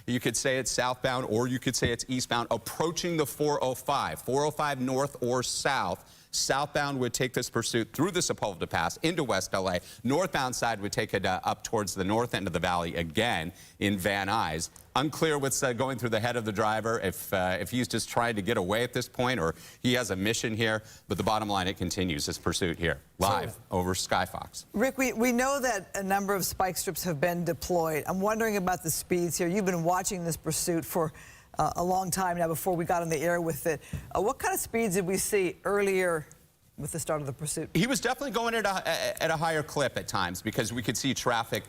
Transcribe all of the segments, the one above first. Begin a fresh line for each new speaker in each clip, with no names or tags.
You could say it's southbound or you could say it's eastbound, approaching the 405. 405 north or south. Southbound would take this pursuit through the Sepulveda Pass into West LA. Northbound side would take it up towards the north end of the valley again in Van Nuys. Unclear what's going through the head of the driver, if he's just trying to get away at this point or he has a mission here. But the bottom line, it continues, this pursuit here, live over Skyfox.
Rick, we know that a number of spike strips have been deployed. I'm wondering about the speeds here. You've been watching this pursuit for a long time now before we got on the air with it. What kind of speeds did we see earlier with the start of the pursuit?
He was definitely going at a higher clip at times because we could see traffic,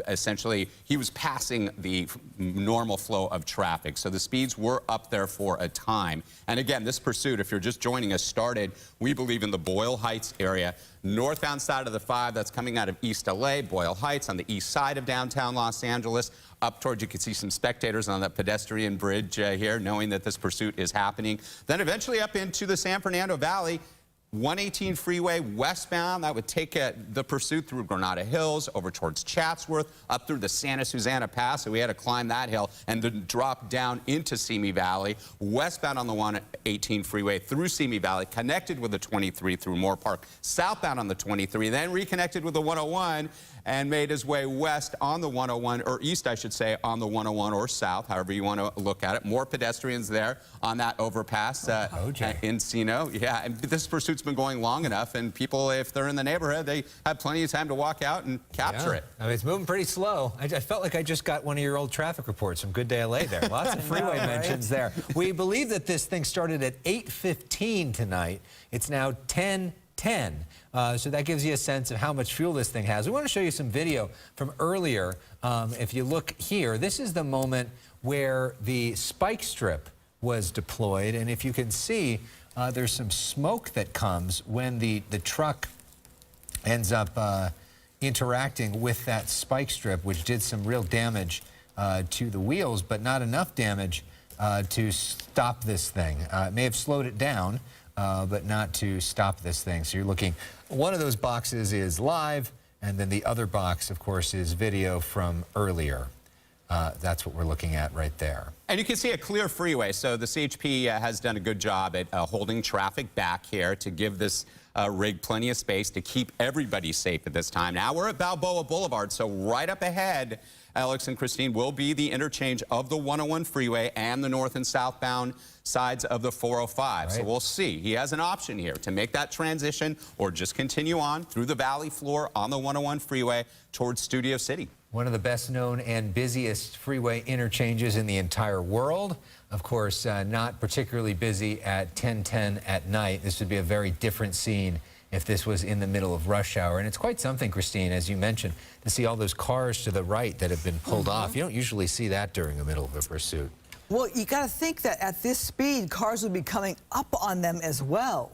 essentially, he was passing the normal flow of traffic. So the speeds were up there for a time. And again, this pursuit, if you're just joining us, started, we believe, in the Boyle Heights area. Northbound side of the 5, that's coming out of East LA, Boyle Heights on the east side of downtown Los Angeles. Up towards, you can see some spectators on that pedestrian bridge here, knowing that this pursuit is happening. Then eventually up into the San Fernando Valley. 118 freeway westbound, that would take the pursuit through Granada Hills, over towards Chatsworth, up through the Santa Susana Pass, so we had to climb that hill, and then drop down into Simi Valley, westbound on the 118 freeway through Simi Valley, connected with the 23 through Moore Park, southbound on the 23, then reconnected with the 101, and made his way west on the 101, or east, I should say, on the 101 or south, however you want to look at it. More pedestrians there on that overpass in Encino. Yeah, and this pursuit's been going long enough, and people, if they're in the neighborhood, they have plenty of time to walk out and capture it.
I mean, it's moving pretty slow. I felt like I just got one of your old traffic reports from Good Day LA there. Lots of freeway mentions there. We believe that this thing started at 8:15 tonight. It's now 10:10. So that gives you a sense of how much fuel this thing has. We want to show you some video from earlier. If you look here, this is the moment where the spike strip was deployed. And if you can see, there's some smoke that comes when the truck ends up interacting with that spike strip, which did some real damage to the wheels, but not enough damage to stop this thing. It may have slowed it down, but not to stop this thing. So you're looking, one of those boxes is live, and then the other box, of course, is video from earlier. That's what we're looking at right there.
And you can see a clear freeway, so the CHP has done a good job at holding traffic back here to give this rig plenty of space to keep everybody safe at this time. Now we're at Balboa Boulevard, so right up ahead, Alex and Christine, will be the interchange of the 101 freeway and the north and southbound sides of the 405. Right. So we'll see. He has an option here to make that transition or just continue on through the valley floor on the 101 freeway towards Studio City.
One of the best known and busiest freeway interchanges in the entire world. Of course, not particularly busy at 10:10 at night. This would be a very different scene if this was in the middle of rush hour. And it's quite something, Christine, as you mentioned, to see all those cars to the right that have been pulled off. You don't usually see that during the middle of a pursuit.
Well, you got to think that at this speed, cars would be coming up on them as well.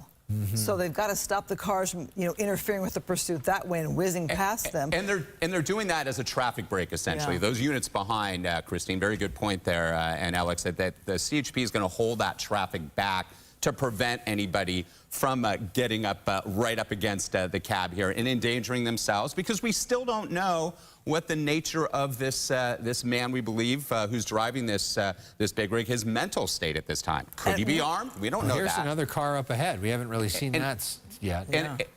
So they've got to stop the cars from, interfering with the pursuit that way and whizzing past them.
And they're doing that as a traffic break, essentially. Yeah. Those units behind, Christine, very good point there, and Alex, that the CHP is going to hold that traffic back to prevent anybody from getting up right up against the cab here and endangering themselves, because we still don't know what the nature of this this man, we believe, who's driving this this big rig, his mental state at this time. Could he be armed? We don't know that.
Here's another car up ahead. We haven't really seen that yet.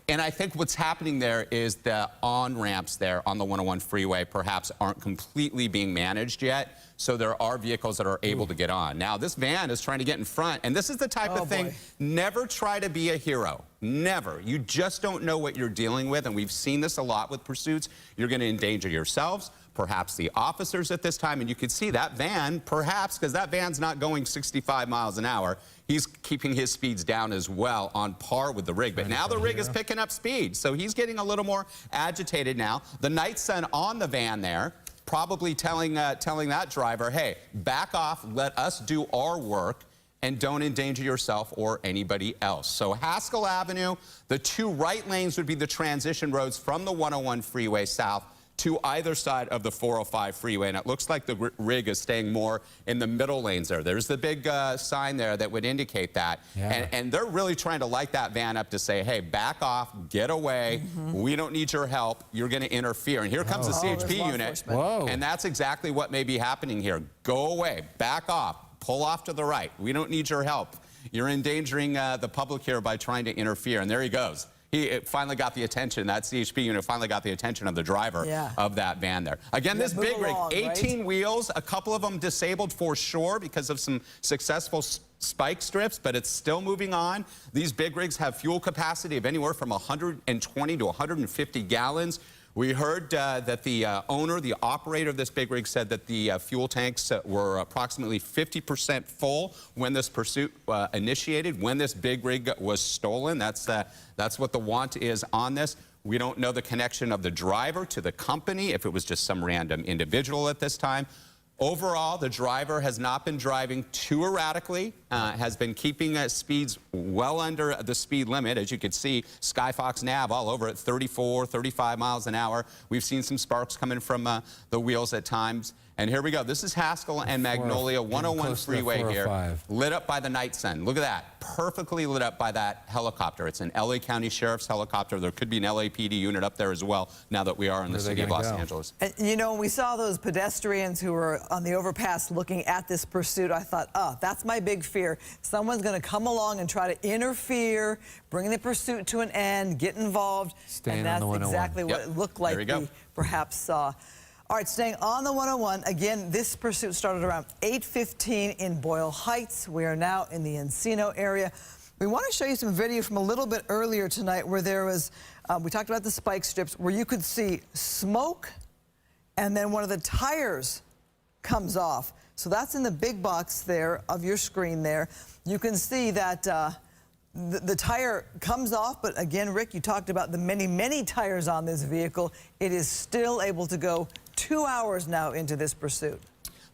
And I think what's happening there is the on-ramps there on the 101 freeway perhaps aren't completely being managed yet. So there are vehicles that are able to get on. Now, this van is trying to get in front, and this is the type of thing, never try to be a hero. Never. You just don't know what you're dealing with, and we've seen this a lot with pursuits. You're going to endanger yourselves, perhaps the officers at this time, and you can see that van, perhaps, because that van's not going 65 miles an hour, he's keeping his speeds down as well, on par with the rig. But now the rig is picking up speed, so he's getting a little more agitated now. The night sun on the van there, probably telling that driver, hey, back off, let us do our work, and don't endanger yourself or anybody else. So Haskell Avenue, the two right lanes would be the transition roads from the 101 freeway south to to either side of the 405 freeway, and it looks like the rig is staying more in the middle lanes there. There's the big sign there that would indicate that.
Yeah.
And they're really trying to light that van up to say, hey, back off, get away. We don't need your help. You're going to interfere. And here comes the CHP unit.
Whoa.
And that's exactly what may be happening here. Go away, back off, pull off to the right. We don't need your help. You're endangering the public here by trying to interfere. And there he goes. He finally got the attention, that CHP unit finally got the attention of the driver of that van there. Again, this big rig, 18 wheels, a couple of them disabled for sure because of some successful spike strips, but it's still moving on. These big rigs have fuel capacity of anywhere from 120 to 150 gallons. We heard that the owner, the operator of this big rig said that the fuel tanks were approximately 50% full when this pursuit initiated, when this big rig was stolen. That's what the want is on this. We don't know the connection of the driver to the company, if it was just some random individual at this time. Overall, the driver has not been driving too erratically, has been keeping speeds well under the speed limit. As you can see, Skyfox nav all over at 34, 35 miles an hour. We've seen some sparks coming from the wheels at times. And here we go. This is Haskell and Magnolia 101 freeway here, lit up by the night sun. Look at that, perfectly lit up by that helicopter. It's an LA County Sheriff's helicopter. There could be an LAPD unit up there as well now that we are in the city of Los Angeles.
And, you know, when we saw those pedestrians who were on the overpass looking at this pursuit, I thought, oh, that's my big fear. Someone's going to come along and try to interfere, bring the pursuit to an end, get involved. And that's exactly what it looked like we perhaps saw. All right, staying on the 101, again, this pursuit started around 8:15 in Boyle Heights. We are now in the Encino area. We want to show you some video from a little bit earlier tonight where there was, we talked about the spike strips, where you could see smoke and then one of the tires comes off. So that's in the big box there of your screen there. You can see that the tire comes off, but again, Rick, you talked about the many, many tires on this vehicle. It is still able to go 2 hours now into this pursuit.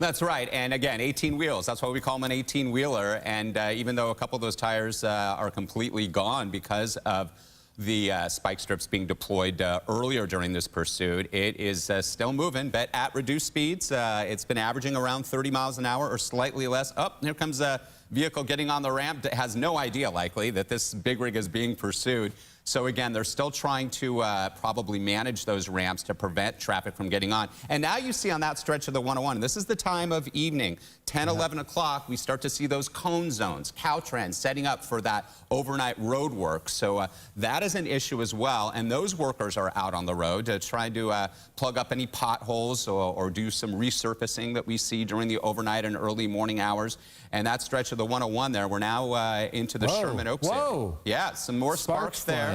That's right, and again, 18 wheels. That's why we call them an 18-wheeler, and even though a couple of those tires are completely gone because of the spike strips being deployed earlier during this pursuit, it is still moving, but at reduced speeds. It's been averaging around 30 miles an hour or slightly less. Oh, here comes a vehicle getting on the ramp that has no idea, likely, that this big rig is being pursued. So again, they're still trying to probably manage those ramps to prevent traffic from getting on. And now you see on that stretch of the 101, this is the time of evening, 10, 11 o'clock, we start to see those cone zones, Caltrans setting up for that overnight road work. So that is an issue as well. And those workers are out on the road to try to plug up any potholes or do some resurfacing that we see during the overnight and early morning hours. And that stretch of the 101 there, we're now into the Sherman Oaks area. Yeah, some more sparks there.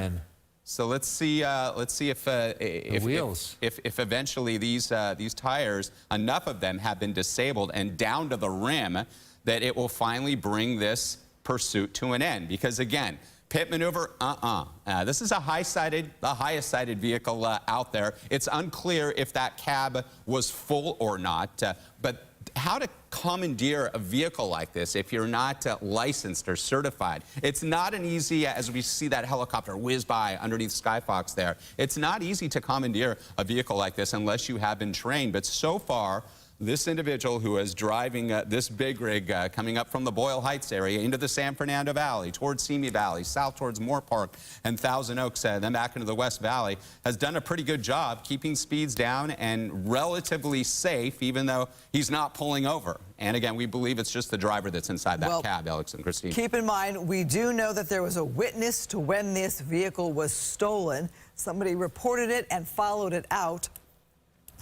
So let's see if eventually these tires, enough of them have been disabled and down to the rim, that it will finally bring this pursuit to an end. Because again, pit maneuver, this is the highest sided vehicle out there. It's unclear if that cab was full or not, but how to commandeer a vehicle like this if you're not licensed or certified. It's not an easy, as we see that helicopter whiz by underneath Skyfox there, it's not easy to commandeer a vehicle like this unless you have been trained. But so far, this individual who is driving this big rig coming up from the Boyle Heights area into the San Fernando Valley, towards Simi Valley, south towards Moore Park and Thousand Oaks, then back into the West Valley, has done a pretty good job keeping speeds down and relatively safe, even though he's not pulling over. And again, we believe it's just the driver that's inside that cab, Alex and Christine.
Keep in mind, we do know that there was a witness to when this vehicle was stolen. Somebody reported it and followed it out,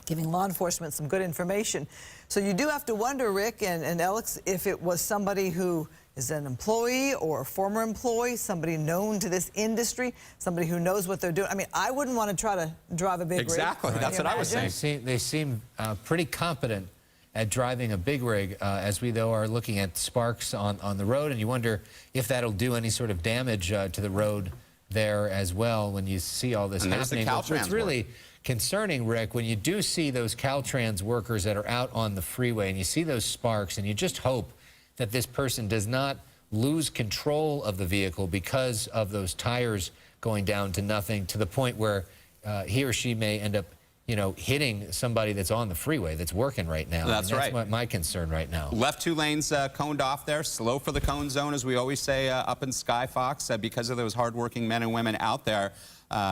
giving law enforcement some good information. So you do have to wonder, Rick and Alex, if it was somebody who is an employee or a former employee, somebody known to this industry, somebody who knows what they're doing. I mean, I wouldn't want to try to drive a big rig.
Exactly, that's what I was saying.
They seem pretty competent at driving a big rig, as we, though, are looking at sparks on the road, and you wonder if that'll do any sort of damage to the road there as well when you see all this happening. It's really concerning, Rick, when you do see those Caltrans workers that are out on the freeway and you see those sparks, and you just hope that this person does not lose control of the vehicle because of those tires going down to nothing, to the point where he or she may end up you know, hitting somebody that's on the freeway that's working right now.
That's right.
That's my concern right now.
Left 2 lanes coned off there. Slow for the cone zone, as we always say up in Sky Fox, because of those hardworking men and women out there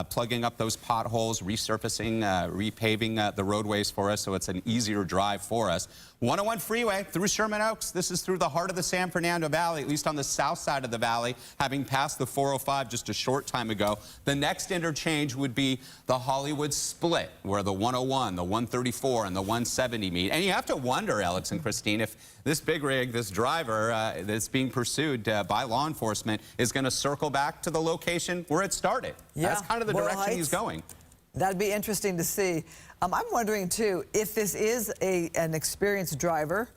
plugging up those potholes, resurfacing, repaving the roadways for us, so it's an easier drive for us. 101 freeway through Sherman Oaks. This is through the heart of the San Fernando Valley, at least on the south side of the valley, having passed the 405 just a short time ago. The next interchange would be the Hollywood split, where the 101, the 134, and the 170 meet. And you have to wonder, Alex and Christine, if this big rig, this driver that's being pursued by law enforcement is going to circle back to the location where it started.
Yeah,
that's kind of the direction he's going.
That'd be interesting to see. I'm wondering, too, if this is an experienced driver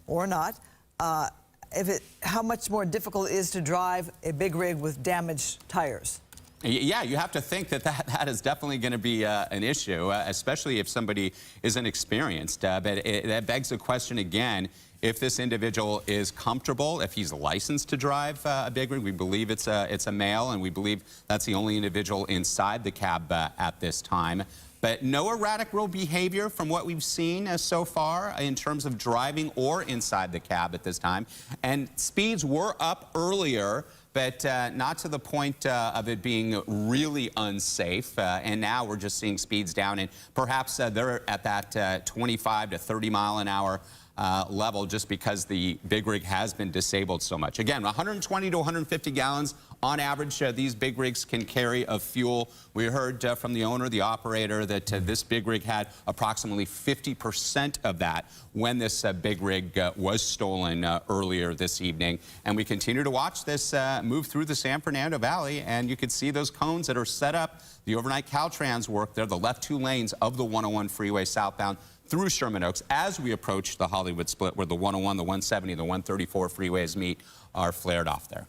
or not, how much more difficult it is to drive a big rig with damaged tires.
Yeah, you have to think that is definitely going to be an issue, especially if somebody isn't experienced. But that begs the question again, if this individual is comfortable, if he's licensed to drive a big rig. We believe it's a male, and we believe that's the only individual inside the cab at this time. But no erratic road behavior from what we've seen so far in terms of driving or inside the cab at this time. And speeds were up earlier, but not to the point of it being really unsafe. And now we're just seeing speeds down, and perhaps they're at that 25 to 30 mile an hour level, just because the big rig has been disabled so much. Again, 120 to 150 gallons on average these big rigs can carry of fuel. We heard from the owner, the operator, that this big rig had approximately 50% of that when this big rig was stolen earlier this evening. And we continue to watch this move through the San Fernando Valley, and you can see those cones that are set up. The overnight Caltrans work there, the left 2 lanes of the 101 freeway southbound through Sherman Oaks as we approach the Hollywood split, where the 101, the 170, the 134 freeways meet, are flared off there.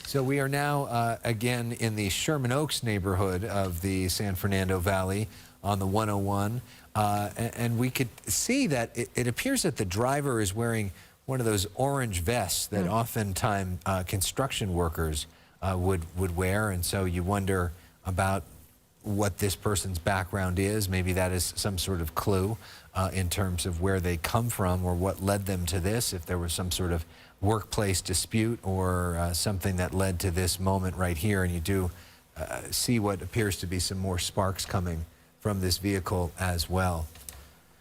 So we are now again in the Sherman Oaks neighborhood of the San Fernando Valley on the 101, and we could see that it appears that the driver is wearing one of those orange vests that oftentimes construction workers would wear, and so you wonder about what this person's background is. Maybe that is some sort of clue in terms of where they come from or what led them to this, if there was some sort of workplace dispute or something that led to this moment right here. And you do see what appears to be some more sparks coming from this vehicle as well.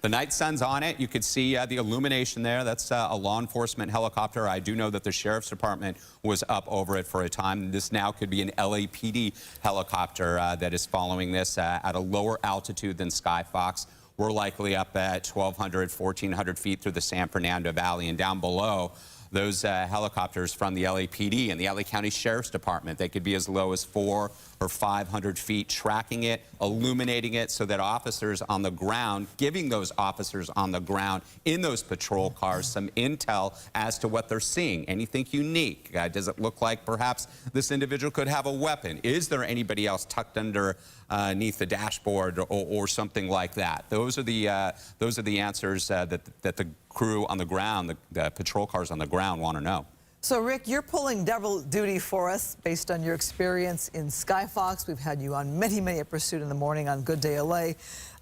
The night sun's on it. You could see the illumination there. That's a law enforcement helicopter. I do know that the sheriff's department was up over it for a time. This now could be an LAPD helicopter that is following this at a lower altitude than Sky Fox. We're likely up at 1,200, 1,400 feet through the San Fernando Valley, and down below, those helicopters from the LAPD and the LA County Sheriff's Department, they could be as low as 400 or 500 feet, tracking it, illuminating it, so that officers on the ground, giving those officers on the ground in those patrol cars some intel as to what they're seeing. Anything unique? Does it look like perhaps this individual could have a weapon? Is there anybody else tucked underneath the dashboard or something like that? Those are the answers that the crew on the ground, the patrol cars on the ground, want to know.
So, Rick, you're pulling double duty for us based on your experience in Sky Fox. We've had you on many a pursuit in the morning on Good Day LA.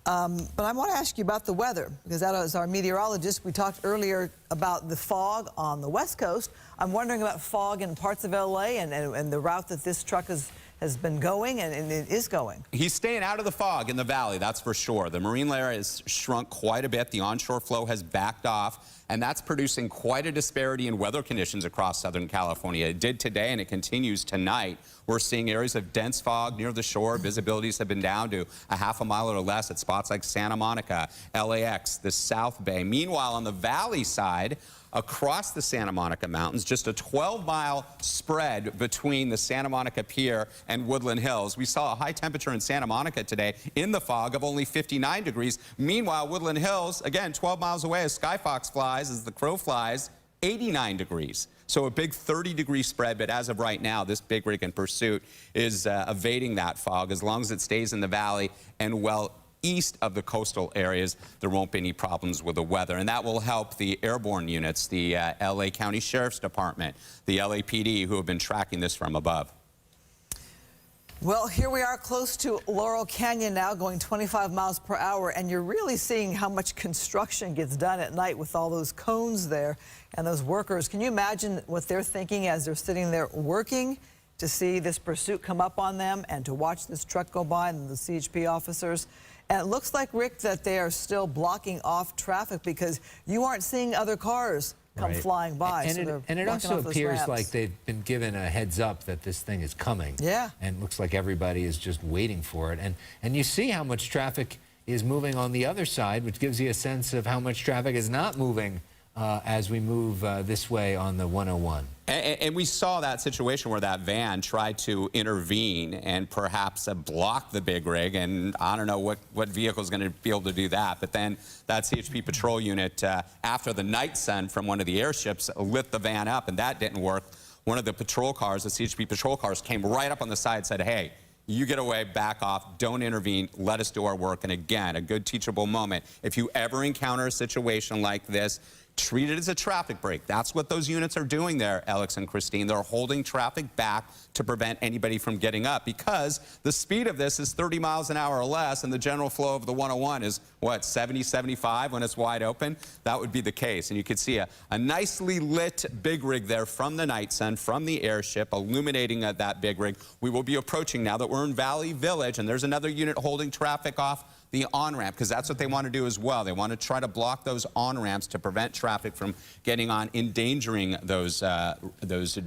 But I want to ask you about the weather, because that is our meteorologist. We talked earlier about the fog on the West Coast. I'm wondering about fog in parts of LA and the route that this truck has been going and it is going.
He's staying out of the fog in the valley, that's for sure. The marine layer has shrunk quite a bit. The onshore flow has backed off, and that's producing quite a disparity in weather conditions across Southern California. It did today, and it continues tonight. We're seeing areas of dense fog near the shore. Visibilities have been down to a half a mile or less at spots like Santa Monica, LAX, the South Bay. Meanwhile, on the valley side, across the Santa Monica Mountains, just a 12-mile spread between the Santa Monica Pier and Woodland Hills. We saw a high temperature in Santa Monica today in the fog of only 59 degrees. Meanwhile, Woodland Hills, again, 12 miles away as Sky Fox flies, as the crow flies, 89 degrees. So a big 30-degree spread, but as of right now, this big rig in pursuit is evading that fog. As long as it stays in the valley and well east of the coastal areas, there won't be any problems with the weather. And that will help the airborne units, the LA County Sheriff's Department, the LAPD, who have been tracking this from above.
Well, here we are close to Laurel Canyon now, going 25 miles per hour, and you're really seeing how much construction gets done at night with all those cones there and those workers. Can you imagine what they're thinking as they're sitting there working to see this pursuit come up on them and to watch this truck go by and the CHP officers? And it looks like, Rick, that they are still blocking off traffic because you aren't seeing other cars come flying by.
And it also appears like they've been given a heads up that this thing is coming.
Yeah.
And it looks like everybody is just waiting for it. And you see how much traffic is moving on the other side, which gives you a sense of how much traffic is not moving as we move this way on the 101.
And we saw that situation where that van tried to intervene and perhaps block the big rig, and I don't know what vehicle is going to be able to do that. But then that CHP patrol unit, after the night sun from one of the airships, lit the van up, and that didn't work. One of the patrol cars, the CHP patrol cars, came right up on the side and said, hey, you get away, back off, don't intervene, let us do our work. And again, a good teachable moment. If you ever encounter a situation like this, treat it as a traffic break. That's what those units are doing there, Alex and Christine. They're holding traffic back to prevent anybody from getting up, because the speed of this is 30 miles an hour or less, and the general flow of the 101 is, what, 70, 75 when it's wide open? That would be the case. And you could see a nicely lit big rig there from the night sun, from the airship, illuminating that big rig. We will be approaching now that we're in Valley Village, and there's another unit holding traffic off the on-ramp, because that's what they want to do as well. They want to try to block those on-ramps to prevent traffic from getting on, endangering those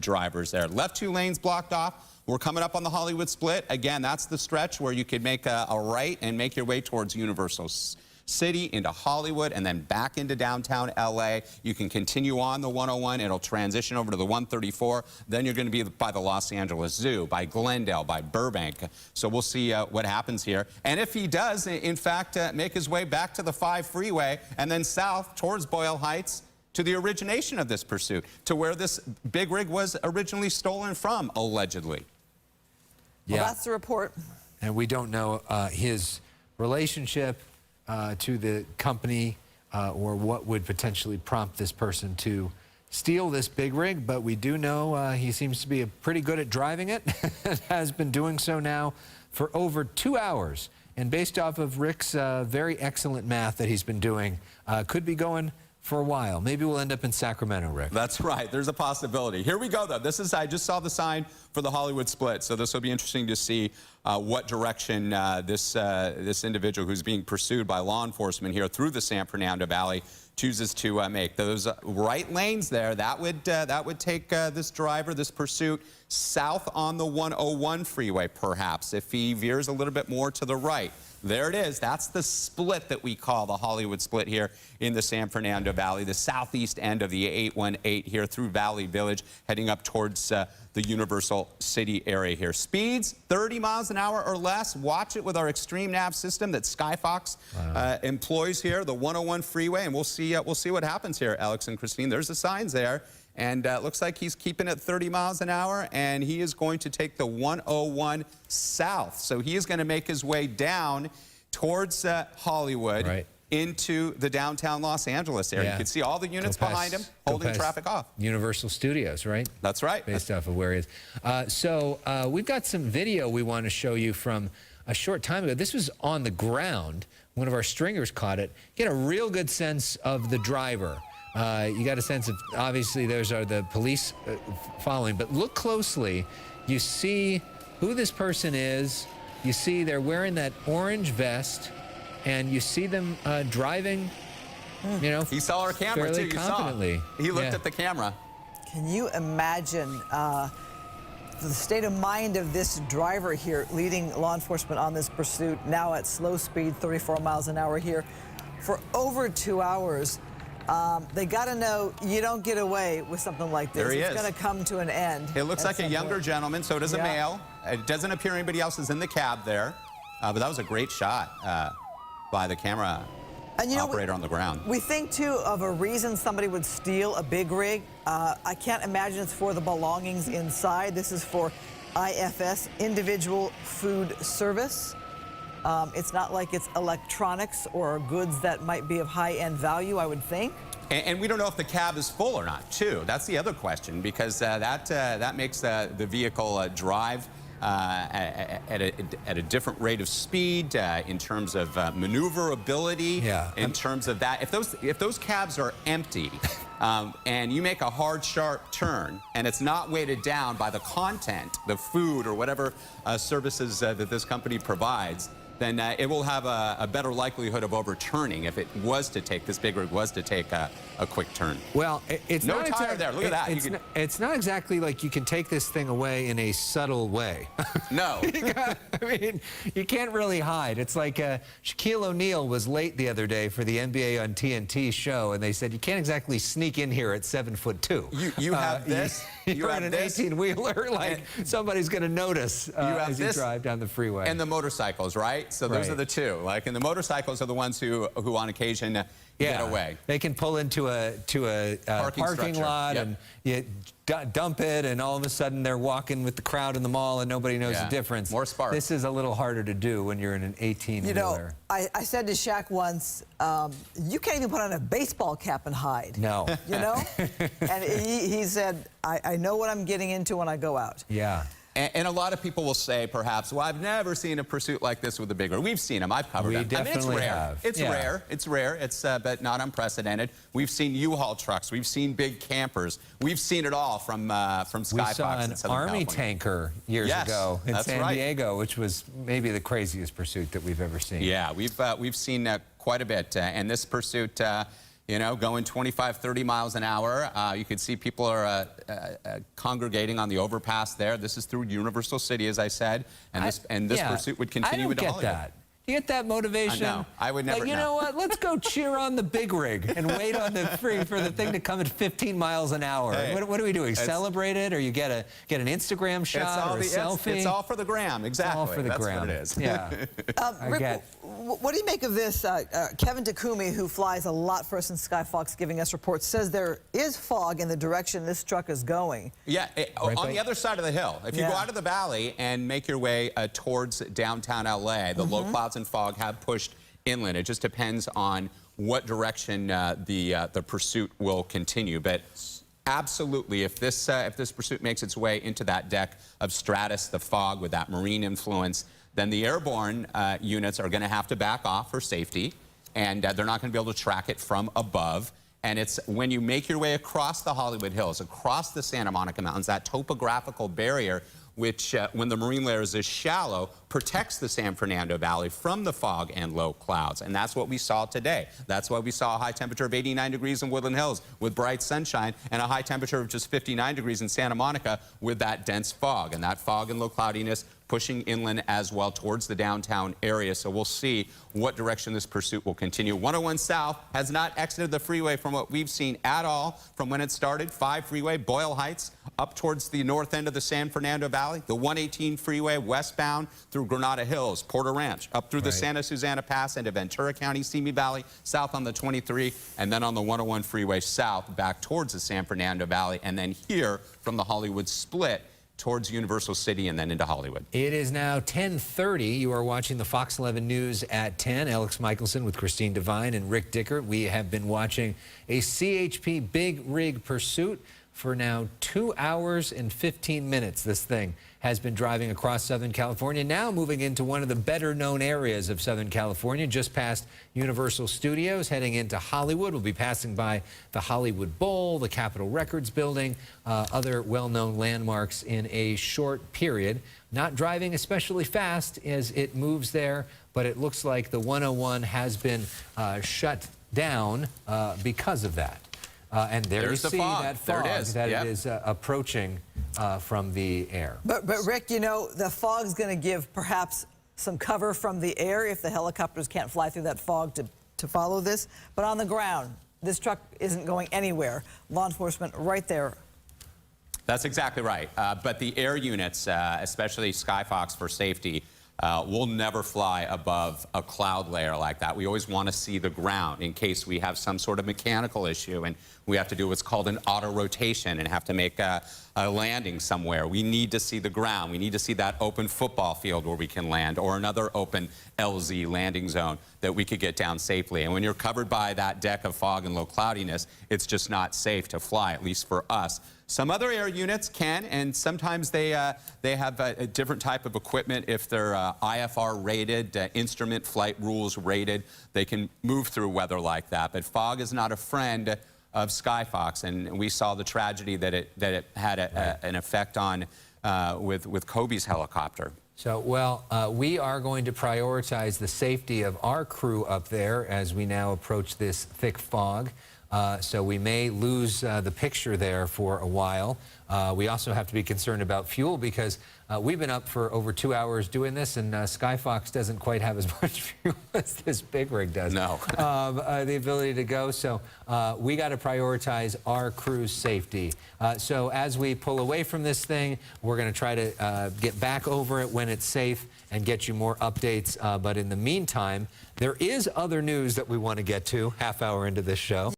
drivers there. Left 2 lanes blocked off. We're coming up on the Hollywood split. Again, that's the stretch where you could make a right and make your way towards Universal City, into Hollywood, and then back into downtown LA. You can continue on the 101. It'll transition over to the 134. Then you're going to be by the Los Angeles Zoo, by Glendale, by Burbank. So we'll see what happens here. And if he does, in fact, make his way back to the 5 freeway and then south towards Boyle Heights, to the origination of this pursuit, to where this big rig was originally stolen from, allegedly.
Well, that's the report.
And we don't know his relationship to the company or what would potentially prompt this person to steal this big rig, but we do know he seems to be pretty good at driving it and has been doing so now for over 2 hours. And based off of Rick's very excellent math that he's been doing, could be going for a while. Maybe we'll end up in Sacramento, Rick.
That's right. There's a possibility. Here we go, though. This is, I just saw the sign for the Hollywood split, so this will be interesting to see what direction this individual who's being pursued by law enforcement here through the San Fernando Valley chooses to make. Those right lanes there, that would take this driver, this pursuit, south on the 101 freeway, perhaps, if he veers a little bit more to the right. There it is. That's the split that we call the Hollywood split here in the San Fernando Valley, the southeast end of the 818 here through Valley Village, heading up towards the Universal City area here. Speeds 30 miles an hour or less. Watch it with our extreme nav system that Skyfox employs here, the 101 freeway, and we'll see what happens here, Alex and Christine. There's the signs there. And it looks like he's keeping it 30 miles an hour, and he is going to take the 101 south. So he is going to make his way down towards Hollywood into the downtown Los Angeles area. You can see all the units behind him holding traffic off.
Universal Studios, right?
That's right.
Based off of where he is. So we've got some video we want to show you from a short time ago. This was on the ground. One of our stringers caught it. Get a real good sense of the driver. You got a sense of, obviously, those are the police following, but look closely. You see who this person is. You see they're wearing that orange vest, and you see them driving, you know,
he saw our camera, too. You
confidently.
Saw. He looked at the camera.
Can you imagine the state of mind of this driver here, leading law enforcement on this pursuit, now at slow speed, 34 miles an hour here, for over 2 hours? They got to know you don't get away with something like this. It's going to come to an end.
It looks like a younger gentleman, so does a male. It doesn't appear anybody else is in the cab there. But that was a great shot by the camera operator on the ground.
We think, too, of a reason somebody would steal a big rig. I can't imagine it's for the belongings inside. This is for IFS, Individual Food Service. It's not like it's electronics or goods that might be of high-end value, I would think.
And we don't know if the cab is full or not, too. That's the other question, because that makes the vehicle drive at a different rate of speed, in terms of maneuverability, in terms of that. If those cabs are empty and you make a hard, sharp turn and it's not weighted down by the content, the food or whatever services that this company provides, then it will have a better likelihood of overturning if it was to take, this big rig was to take a quick turn.
Well, it's
no
not
tire there. Look at that.
It's not exactly like you can take this thing away in a subtle way.
No.
I mean, you can't really hide. It's like Shaquille O'Neal was late the other day for the NBA on TNT show, and they said you can't exactly sneak in here at 7'2".
You have this.
You're in an 18-wheeler, like somebody's going to notice as you drive down the freeway.
And the motorcycles, right? So those are the two. Like, and the motorcycles are the ones who on occasion get away.
They can pull into a parking lot and you dump it, and all of a sudden they're walking with the crowd in the mall and nobody knows the difference.
More sparks.
This is a little harder to do when you're in an 18-wheeler.
You know, I said to Shaq once, you can't even put on a baseball cap and hide.
No.
You know? And he said, I know what I'm getting into when I go out.
Yeah.
And a lot of people will say, perhaps, well, I've never seen a pursuit like this with a big rig. We've seen them. I've covered them.
Definitely
it's rare.
have.
It's rare. It's rare. It's but not unprecedented. We've seen U-Haul trucks. We've seen big campers. We've seen it all from Skyfox.
We saw an Army tanker years ago in San Diego, which was maybe the craziest pursuit that we've ever seen.
Yeah, we've seen quite a bit. And this pursuit, you know, going 25, 30 miles an hour. You can see people are congregating on the overpass there. This is through Universal City, as I said, and this pursuit would continue into Hollywood.
I don't get that. You get that motivation?
No, I would never.
Like, you know what? Let's go cheer on the big rig and wait on the for the thing to come at 15 miles an hour.
Hey,
what are we doing? Celebrate it, or you get an Instagram shot or a selfie?
It's all for the gram. Exactly.
It's all for the gram.
What it is.
Yeah.
Rick, what do you make of this? Kevin Takumi, who flies a lot for us in Skyfox, giving us reports, says there is fog in the direction this truck is going.
Yeah, on the other side of the hill. If you go out of the valley and make your way towards downtown LA, the low clouds and fog have pushed inland. It just depends on what direction the pursuit will continue. But absolutely, if this pursuit makes its way into that deck of stratus, the fog with that marine influence, then the airborne units are going to have to back off for safety, and they're not going to be able to track it from above. And it's when you make your way across the Hollywood Hills, across the Santa Monica Mountains, that topographical barrier, which, when the marine layer is shallow, protects the San Fernando Valley from the fog and low clouds. And that's what we saw today. That's why we saw a high temperature of 89 degrees in Woodland Hills with bright sunshine, and a high temperature of just 59 degrees in Santa Monica with that dense fog. And that fog and low cloudiness pushing inland as well towards the downtown area. So we'll see what direction this pursuit will continue. 101 South has not exited the freeway from what we've seen at all from when it started. 5 freeway, Boyle Heights, up towards the north end of the San Fernando Valley. The 118 freeway westbound through Granada Hills, Porter Ranch, up through the Santa Susana Pass into Ventura County, Simi Valley, south on the 23, and then on the 101 freeway south back towards the San Fernando Valley, and then here from the Hollywood split towards Universal City and then into Hollywood.
It is now 10:30. You are watching the Fox 11 News at 10. Alex Michelson with Christine Devine and Rick Dicker. We have been watching a CHP big rig pursuit for now 2 hours and 15 minutes. This thing has been driving across Southern California, now moving into one of the better known areas of Southern California, just past Universal Studios, heading into Hollywood. We'll be passing by the Hollywood Bowl, the Capitol Records building, other well-known landmarks in a short period. Not driving especially fast as it moves there, but it looks like the 101 has been shut down because of that. And there you see that fog that it is approaching from the air.
But Rick, you know, the fog's going to give perhaps some cover from the air if the helicopters can't fly through that fog to follow this. But on the ground, this truck isn't going anywhere. Law enforcement right there.
That's exactly right. But the air units, especially Skyfox for safety, will never fly above a cloud layer like that. We always want to see the ground in case we have some sort of mechanical issue and we have to do what's called an auto rotation and have to make a landing somewhere. We need to see the ground. We need to see that open football field where we can land, or another open LZ landing zone. that we could get down safely. And when you're covered by that deck of fog and low cloudiness, it's just not safe to fly, at least for us. Some other air units can, and sometimes they have a different type of equipment. If they're IFR rated, instrument flight rules rated, they can move through weather like that. But fog is not a friend of Skyfox, and we saw the tragedy that it had an effect on with Kobe's helicopter.
So, well, we are going to prioritize the safety of our crew up there as we now approach this thick fog. So we may lose the picture there for a while. We also have to be concerned about fuel because we've been up for over 2 hours doing this, and Skyfox doesn't quite have as much fuel as this big rig does.
No.
The ability to go. So we got to prioritize our crew's safety. So as we pull away from this thing, we're going to try to get back over it when it's safe and get you more updates. But in the meantime, there is other news that we want to get to half hour into this show.